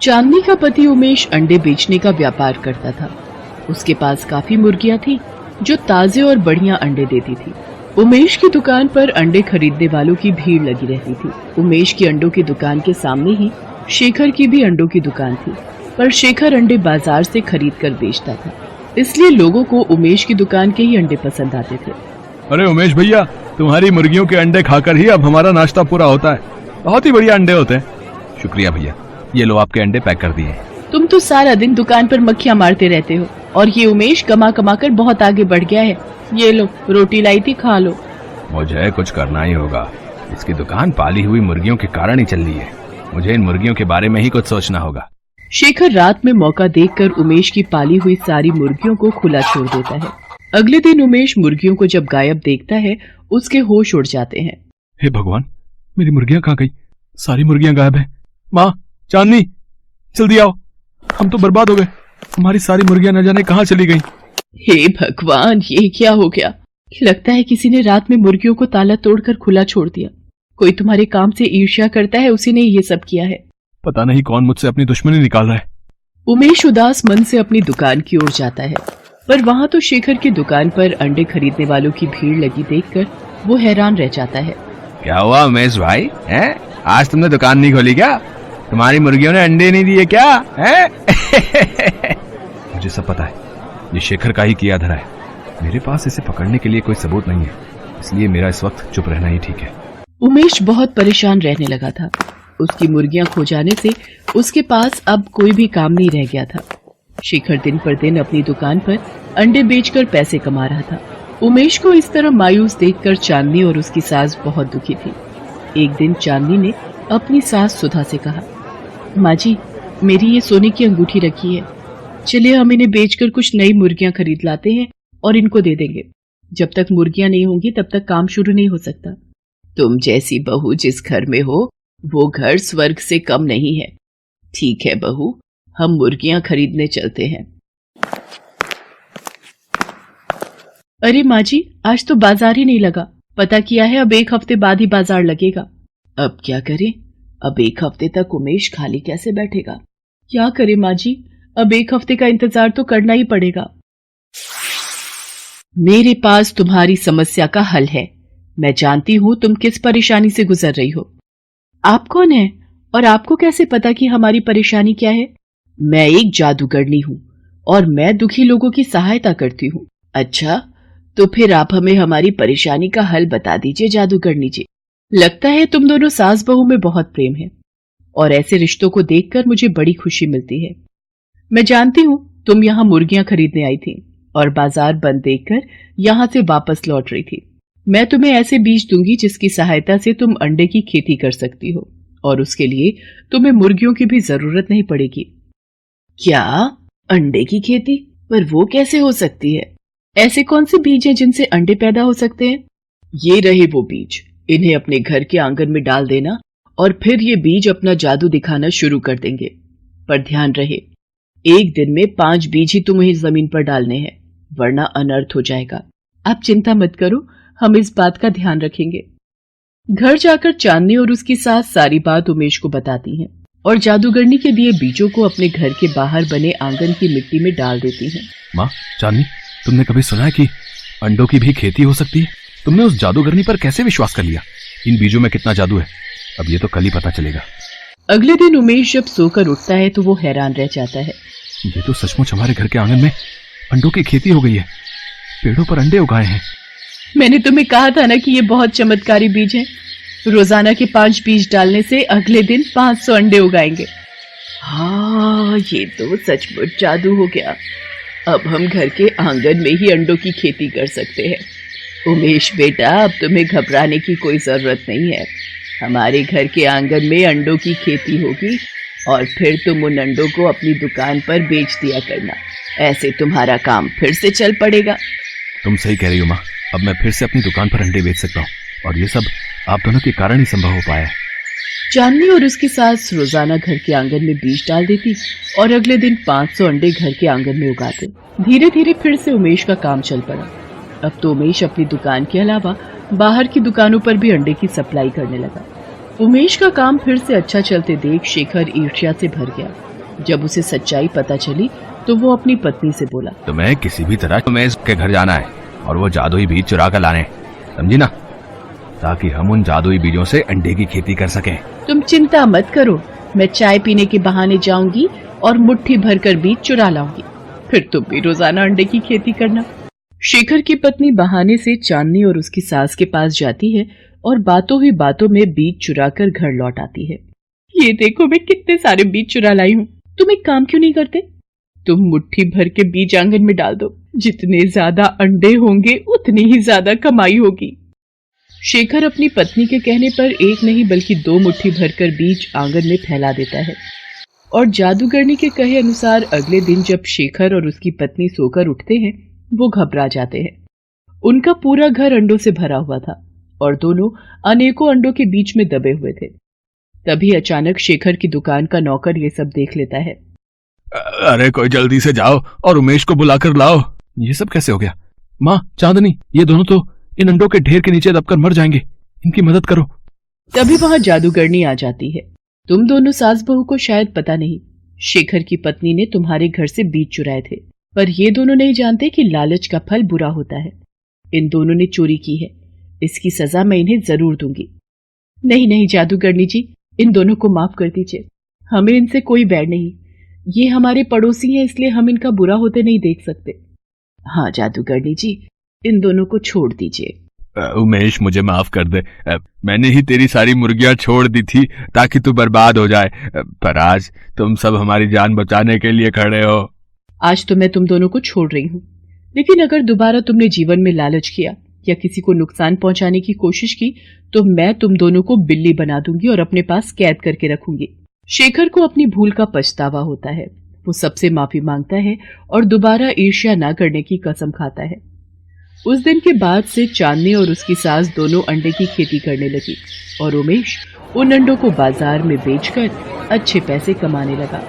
चांदनी का पति उमेश अंडे बेचने का व्यापार करता था। उसके पास काफी मुर्गियां थी जो ताजे और बढ़िया अंडे देती थी। उमेश की दुकान पर अंडे खरीदने वालों की भीड़ लगी रहती थी। उमेश की अंडों की दुकान के सामने ही शेखर की भी अंडों की दुकान थी, पर शेखर अंडे बाजार से खरीद कर बेचता था, इसलिए लोगों को उमेश की दुकान के ही अंडे पसंद आते थे। अरे उमेश भैया, तुम्हारी मुर्गियों के अंडे खाकर ही अब हमारा नाश्ता पूरा होता है। बहुत ही बढ़िया अंडे होते हैं। शुक्रिया भैया, ये लो आपके अंडे पैक कर दिए। तुम तो सारा दिन दुकान पर मक्खियां मारते रहते हो और ये उमेश कमा कमा कर बहुत आगे बढ़ गया है। ये लो, रोटी लाई थी, खा लो। मुझे कुछ करना ही होगा। इसकी दुकान पाली हुई मुर्गियों के कारण ही चल रही है। मुझे इन मुर्गियों के बारे में ही कुछ सोचना होगा। शेखर रात में मौका देखकर उमेश की पाली हुई सारी मुर्गियों को खुला छोड़ देता है। अगले दिन उमेश मुर्गियों को जब गायब देखता है, उसके होश उड़ जाते हैं। हे भगवान, मेरी मुर्गियां कहाँ गई? सारी मुर्गियां गायब हैं। माँ, चांदनी, जल्दी आओ, हम तो बर्बाद हो गए। हमारी सारी मुर्गियां न जाने कहाँ चली गईं। हे भगवान, ये क्या हो गया? लगता है किसी ने रात में मुर्गियों को ताला तोड़कर खुला छोड़ दिया। कोई तुम्हारे काम से ईर्ष्या करता है, उसी ने ये सब किया है। पता नहीं कौन मुझसे अपनी दुश्मनी निकाल रहा है। उमेश उदास मन से अपनी दुकान की ओर जाता है, पर वहाँ तो शेखर की दुकान पर अंडे खरीदने वालों की भीड़ लगी देखकर वो हैरान रह जाता है। क्या हुआ उमेश भाई, हैं? आज तुमने दुकान नहीं खोली क्या? तुम्हारी मुर्गियों ने अंडे नहीं दिए क्या? हैं? मुझे सब पता है, ये शेखर का ही किया धरा है। मेरे पास इसे पकड़ने के लिए कोई सबूत नहीं है, इसलिए मेरा इस वक्त चुप रहना ही ठीक है। उमेश बहुत परेशान रहने लगा था। उसकी मुर्गियां खो जाने से उसके पास अब कोई भी काम नहीं रह गया था। शेखर दिन पर दिन अपनी दुकान पर अंडे बेचकर पैसे कमा रहा था। उमेश को इस तरह मायूस देखकर चांदनी और उसकी सास बहुत दुखी थी। एक दिन चांदनी ने अपनी सास सुधा से कहा, माँ जी, मेरी ये सोने की अंगूठी रखी है, चलिए हम इन्हें बेचकर कुछ नई मुर्गियां खरीद लाते हैं और इनको दे देंगे। जब तक मुर्गियां नहीं होंगी तब तक काम शुरू नहीं हो सकता। तुम जैसी बहू जिस घर में हो, वो घर स्वर्ग से कम नहीं है। ठीक है बहू, हम मुर्गियां खरीदने चलते हैं। अरे माँ जी, आज तो बाजार ही नहीं लगा। पता किया है, अब एक हफ्ते बाद ही बाजार लगेगा। अब क्या करें? अब एक हफ्ते तक उमेश खाली कैसे बैठेगा? क्या करे माँ जी, अब एक हफ्ते का इंतजार तो करना ही पड़ेगा। मेरे पास तुम्हारी समस्या का हल है। मैं जानती हूँ तुम किस परेशानी से गुजर रही हो। आप कौन है और आपको कैसे पता कि हमारी परेशानी क्या है? मैं एक जादूगरनी हूँ और मैं दुखी लोगों की सहायता करती हूँ। अच्छा, तो फिर आप हमें हमारी परेशानी का हल बता दीजिए जादूगरनी जी। लगता है तुम दोनों सास बहू में बहुत प्रेम है और ऐसे रिश्तों को देखकर मुझे बड़ी खुशी मिलती है। मैं जानती हूँ तुम यहाँ मुर्गियां खरीदने आई थी और बाजार बंद देखकर यहाँ से वापस लौट रही थी। मैं तुम्हें ऐसे बीज दूंगी जिसकी सहायता से तुम अंडे की खेती कर सकती हो और उसके लिए तुम्हें मुर्गियों की भी जरूरत नहीं पड़ेगी। क्या? अंडे की खेती? पर वो कैसे हो सकती है? ऐसे कौन से बीज हैं जिनसे अंडे पैदा हो सकते हैं? ये रहे वो बीज, इन्हें अपने घर के आंगन में डाल देना और फिर ये बीज अपना जादू दिखाना शुरू कर देंगे। पर ध्यान रहे, एक दिन में 5 बीज ही तुम्हें जमीन पर डालने हैं, वरना अनर्थ हो जाएगा। आप चिंता मत करो, हम इस बात का ध्यान रखेंगे। घर जाकर चांदनी और उसकी सास सारी बात उमेश को बताती हैं और जादूगरनी के दिए बीजों को अपने घर के बाहर बने आंगन की मिट्टी में डाल देती हैं। माँ, चांदनी, तुमने कभी सुना है कि अंडों की भी खेती हो सकती है? तुमने उस जादूगरनी पर कैसे विश्वास कर लिया? इन बीजों में कितना जादू है, अब ये तो कल ही पता चलेगा। अगले दिन उमेश जब सोकर उठता है तो वो हैरान रह जाता है। ये तो सचमुच हमारे घर के आंगन में अंडों की खेती हो गई है। पेड़ों पर अंडे उगाए हैं। मैंने तुम्हें कहा था ना कि ये बहुत चमत्कारी बीज हैं। रोजाना के 5 बीज डालने से अगले दिन 500 अंडे उगाएंगे। हाँ, ये तो सचमुच जादू हो गया। अब हम घर के आंगन में ही अंडों की खेती कर सकते हैं। उमेश बेटा, अब तुम्हें घबराने की कोई जरूरत नहीं है। हमारे घर के आंगन में अंडों की खेती होगी और फिर तुम उन अंडों को अपनी दुकान पर बेच दिया करना। ऐसे तुम्हारा काम फिर से चल पड़ेगा। तुम सही कह रही हो माँ, अब मैं फिर से अपनी दुकान पर अंडे बेच सकता हूँ और ये सब आप दोनों के कारण ही संभव हो पाया है। चांदनी और उसकी सास रोजाना घर के आंगन में बीज डाल देती और अगले दिन 500 अंडे घर के आंगन में उगाते। धीरे धीरे फिर से उमेश का काम चल पड़ा। अब तो उमेश अपनी दुकान के अलावा बाहर की दुकानों पर भी अंडे की सप्लाई करने लगा। उमेश का काम फिर से अच्छा चलते देख शेखर ईर्ष्या से भर गया। जब उसे सच्चाई पता चली तो वो अपनी पत्नी से बोला, तुम्हें किसी भी तरह तुम्हें के घर जाना है और वो जादुई बीज चुरा कर लाने, समझी ना, ताकि हम उन जादुई बीजों से अंडे की खेती कर सकें। तुम चिंता मत करो, मैं चाय पीने के बहाने जाऊंगी और मुट्ठी भरकर बीज चुरा लाऊंगी, फिर तुम भी रोजाना अंडे की खेती करना। शेखर की पत्नी बहाने से चांदनी और उसकी सास के पास जाती है और बातों ही बातों में बीज चुरा कर घर लौट आती है। ये देखो मैं कितने सारे बीज चुरा लाई हूँ, तुम एक काम क्यों नहीं करते? तुम मुट्ठी भर के बीज आंगन में डाल दो, जितने ज्यादा अंडे होंगे उतनी ही ज्यादा कमाई होगी। शेखर अपनी पत्नी के कहने पर एक नहीं बल्कि 2 मुट्ठी भरकर बीज आंगन में फैला देता है और जादूगरनी के कहे अनुसार अगले दिन जब शेखर और उसकी पत्नी सोकर उठते हैं वो घबरा जाते हैं। उनका पूरा घर अंडों से भरा हुआ था और दोनों अनेकों अंडों के बीच में दबे हुए थे। तभी अचानक शेखर की दुकान का नौकर ये सब देख लेता है। अरे कोई जल्दी से जाओ और उमेश को बुलाकर लाओ। ये सब कैसे हो गया? माँ, चांदनी, ये दोनों तो इन अंडों के ढेर के नीचे दबकर मर जाएंगे, इनकी मदद करो। तभी वहां जादूगरनी आ जाती है। तुम दोनों सास बहू को शायद पता नहीं, शेखर की पत्नी ने तुम्हारे घर से बीज चुराए थे, पर ये दोनों नहीं जानते कि लालच का फल बुरा होता है। इन दोनों ने चोरी की है, इसकी सजा मैं इन्हें जरूर दूंगी। नहीं नहीं जादूगरनी जी, इन दोनों को माफ कर दीजिए, हमें इनसे कोई बैर नहीं, ये हमारे पड़ोसी हैं इसलिए हम इनका बुरा होते नहीं देख सकते। हाँ जादूगरनी जी, इन दोनों को छोड़ दीजिए। उमेश, मुझे माफ कर दे, मैंने ही तेरी सारी मुर्गियां छोड़ दी थी ताकि तू बर्बाद हो जाए, पर आज तुम सब हमारी जान बचाने के लिए खड़े हो। आज तो मैं तुम दोनों को छोड़ रही हूँ, लेकिन अगर दोबारा तुमने जीवन में लालच किया या किसी को नुकसान पहुंचाने की कोशिश की तो मैं तुम दोनों को बिल्ली बना दूंगी और अपने पास कैद करके रखूंगी। शेखर को अपनी भूल का पछतावा होता है, वो सबसे माफी मांगता है और दोबारा ईर्ष्या न करने की कसम खाता है। उस दिन के बाद से चांदनी और उसकी सास दोनों अंडे की खेती करने लगी और उमेश उन अंडों को बाजार में बेचकर अच्छे पैसे कमाने लगा।